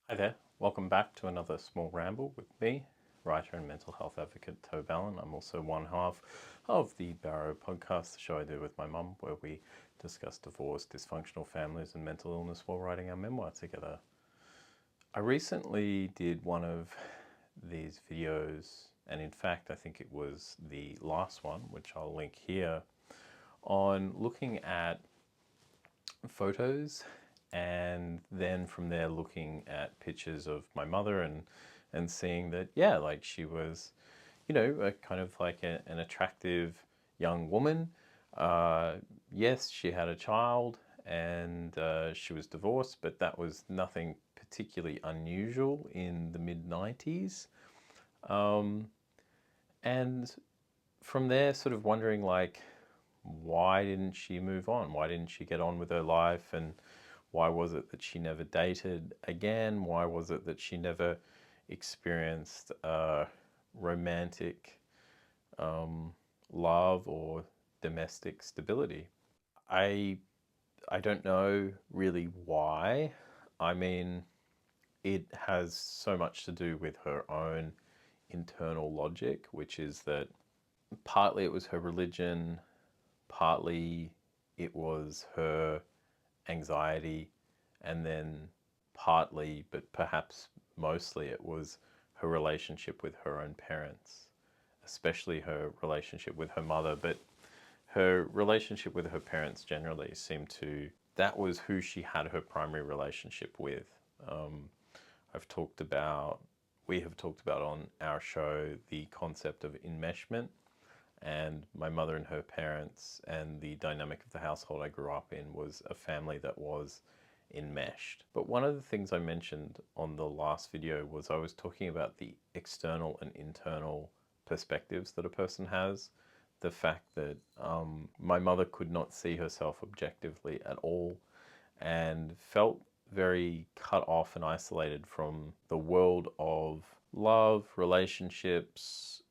Hi there, welcome back to another small ramble with me, writer and mental health advocate Tobe Allen. I'm also one half of the BARROW Podcast, the show I do with my mum, where we discuss divorce, dysfunctional families, and mental illness while writing our memoir together. I recently did one of these videos, and in fact, I think it was the last one, which I'll link here, on looking at photos and then from there looking at pictures of my mother and seeing that, yeah, like she was, a kind of like an attractive young woman. Yes, she had a child and she was divorced, but that was nothing particularly unusual in the mid-90s. And from there, sort of wondering, like, why didn't she move on? Why didn't she get on with her life? And why was it that she never dated again? Why was it that she never experienced romantic love or domestic stability? I don't know really why. I mean, it has so much to do with her own internal logic, which is that partly it was her religion, partly it was her anxiety, and then partly, but perhaps mostly, it was her relationship with her own parents, especially her relationship with her mother. But her relationship with her parents generally seemed to, that was who she had her primary relationship with. I've talked about, we have talked about on our show the concept of enmeshment, and my mother and her parents and the dynamic of the household I grew up in was a family that was enmeshed. But one of the things I mentioned on the last video was I was talking about the external and internal perspectives that a person has. The fact that my mother could not see herself objectively at all and felt very cut off and isolated from the world of love, relationships,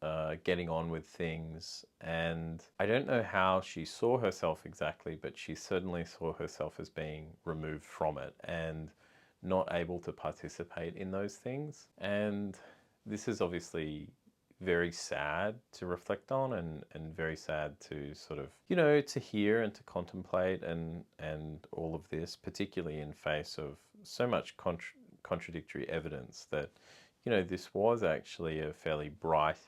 getting on with things. And I don't know how she saw herself exactly, but she certainly saw herself as being removed from it and not able to participate in those things. And this is obviously very sad to reflect on, and very sad to sort of, to hear and to contemplate, and all of this, particularly in face of so much contradictory evidence that, this was actually a fairly bright,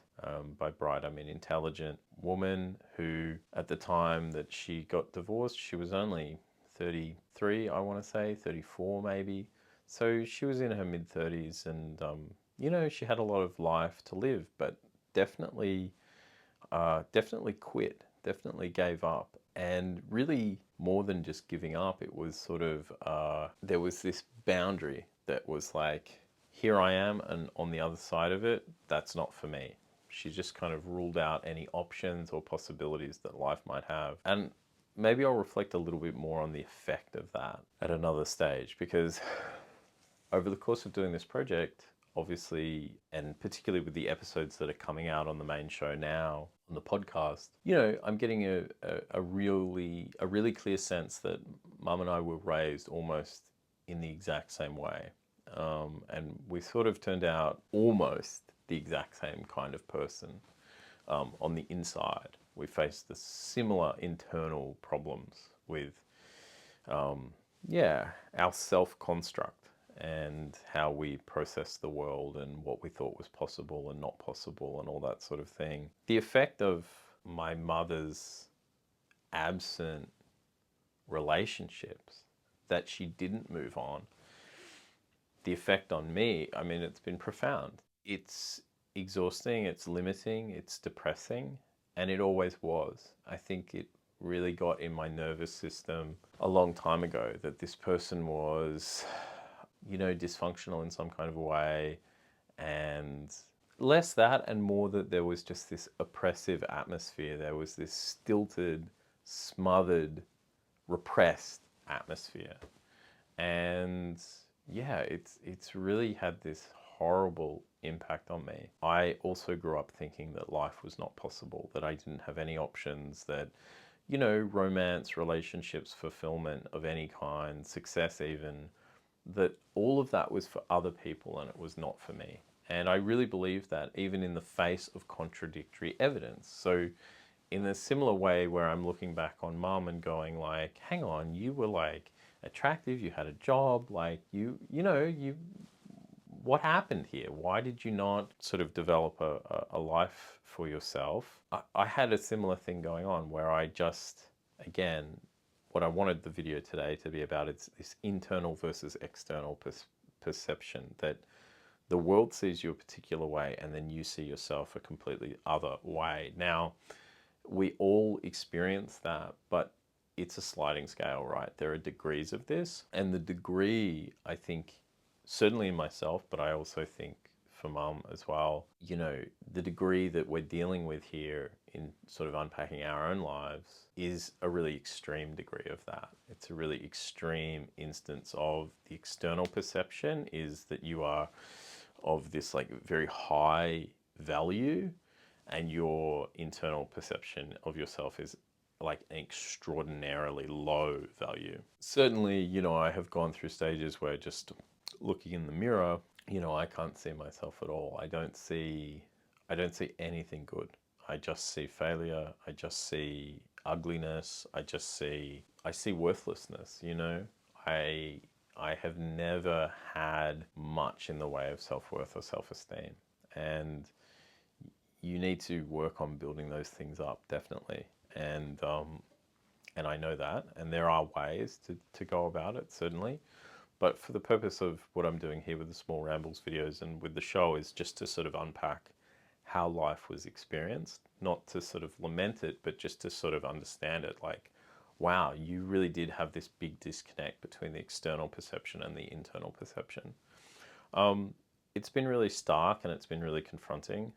by bright I mean intelligent woman who, at the time that she got divorced, she was only 33, I want to say, 34 maybe. So she was in her mid-30s, and she had a lot of life to live, but definitely quit, definitely gave up. And really, more than just giving up, it was sort of, there was this boundary that was like, here I am, and on the other side of it, that's not for me. She just kind of ruled out any options or possibilities that life might have. And maybe I'll reflect a little bit more on the effect of that at another stage, because over the course of doing this project, obviously, and particularly with the episodes that are coming out on the main show now, on the podcast, I'm getting a really clear sense that Mum and I were raised almost in the exact same way. And we sort of turned out almost the exact same kind of person on the inside. We faced the similar internal problems with, our self-construct and how we process the world and what we thought was possible and not possible and all that sort of thing. The effect of my mother's absent relationships, that she didn't move on, the effect on me, I mean, it's been profound. It's exhausting, it's limiting, it's depressing, and it always was. I think it really got in my nervous system a long time ago that this person was, dysfunctional in some kind of a way, and less that and more that there was just this oppressive atmosphere. There was this stilted, smothered, repressed atmosphere. And yeah, it's really had this horrible impact on me. I also grew up thinking that life was not possible, that I didn't have any options, that, romance, relationships, fulfillment of any kind, success even, that all of that was for other people and it was not for me. And I really believe that, even in the face of contradictory evidence. So in a similar way where I'm looking back on mum and going like, hang on, you were like attractive, you had a job, like you know, what happened here? Why did you not sort of develop a life for yourself? I had a similar thing going on where I just, again, what I wanted the video today to be about is this internal versus external perception, that the world sees you a particular way and then you see yourself a completely other way. Now, we all experience that, but it's a sliding scale, right? There are degrees of this, and the degree, I think, certainly in myself, but I also think for mum as well, you know, the degree that we're dealing with here in sort of unpacking our own lives is a really extreme degree of that. It's a really extreme instance of the external perception is that you are of this like very high value, and your internal perception of yourself is like an extraordinarily low value. Certainly, you know, I have gone through stages where just looking in the mirror, you know, I can't see myself at all. I don't see anything good. I just see failure. I just see ugliness. I see worthlessness, you know. I have never had much in the way of self-worth or self-esteem. And you need to work on building those things up, definitely. And I know that, and there are ways to go about it, certainly. But for the purpose of what I'm doing here with the Small Rambles videos and with the show is just to sort of unpack how life was experienced, not to sort of lament it, but just to sort of understand it. Like, wow, you really did have this big disconnect between the external perception and the internal perception. It's been really stark and it's been really confronting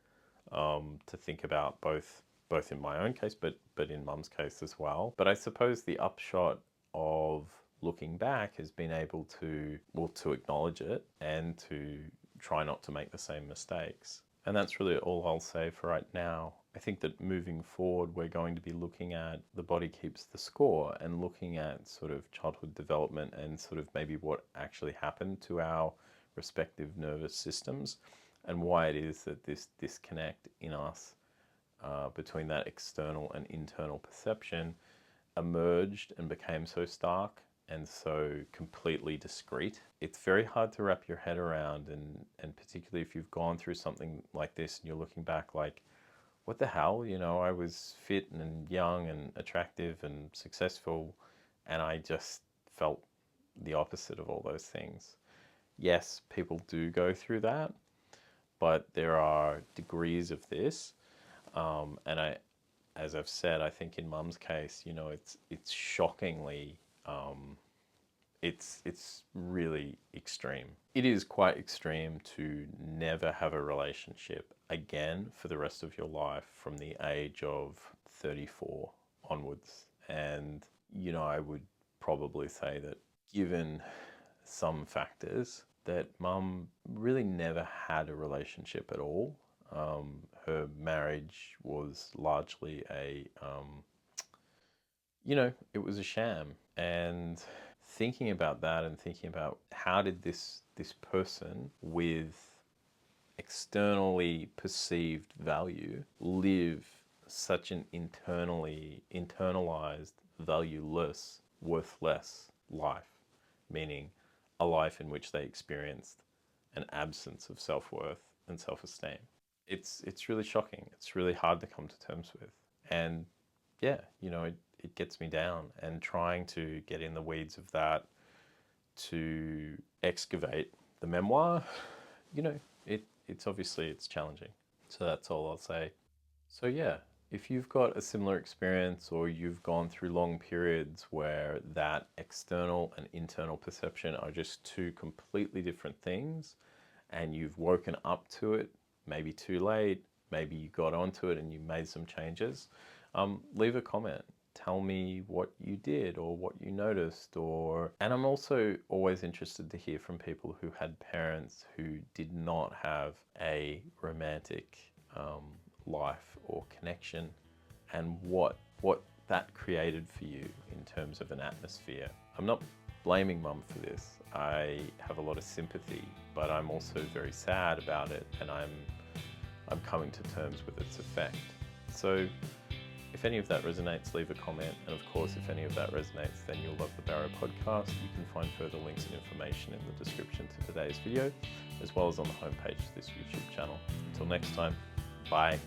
to think about both in my own case, but in mum's case as well. But I suppose the upshot of looking back has been able to, well, to acknowledge it and to try not to make the same mistakes. And that's really all I'll say for right now. I think that moving forward, we're going to be looking at The Body Keeps the Score and looking at sort of childhood development and sort of maybe what actually happened to our respective nervous systems and why it is that this disconnect in us between that external and internal perception emerged and became so stark and so completely discrete. It's very hard to wrap your head around, and particularly if you've gone through something like this and you're looking back like, what the hell, you know, I was fit and young and attractive and successful, and I just felt the opposite of all those things. Yes, people do go through that, but there are degrees of this, and as I've said, I think in mum's case, you know, it's shockingly, it's really extreme. It is quite extreme to never have a relationship again for the rest of your life from the age of 34 onwards. And, you know, I would probably say that given some factors, that mum really never had a relationship at all. Her marriage was largely you know, it was a sham. And thinking about that and thinking about how did this person with externally perceived value live such an internalized, valueless, worthless life, meaning a life in which they experienced an absence of self-worth and self-esteem. It's really shocking. It's really hard to come to terms with. And yeah, you know, it gets me down, and trying to get in the weeds of that to excavate the memoir, you know, it's obviously it's challenging. So that's all I'll say. So yeah, if you've got a similar experience or you've gone through long periods where that external and internal perception are just two completely different things, and you've woken up to it, maybe too late, maybe you got onto it and you made some changes, leave a comment. Tell me what you did or what you noticed, and I'm also always interested to hear from people who had parents who did not have a romantic life or connection, and what that created for you in terms of an atmosphere. I'm not blaming mum for this. I have a lot of sympathy, but I'm also very sad about it, and I'm coming to terms with its effect. So if any of that resonates, leave a comment. And of course, if any of that resonates, then you'll love the Barrow podcast. You can find further links and information in the description to today's video, as well as on the homepage of this YouTube channel. Until next time, bye.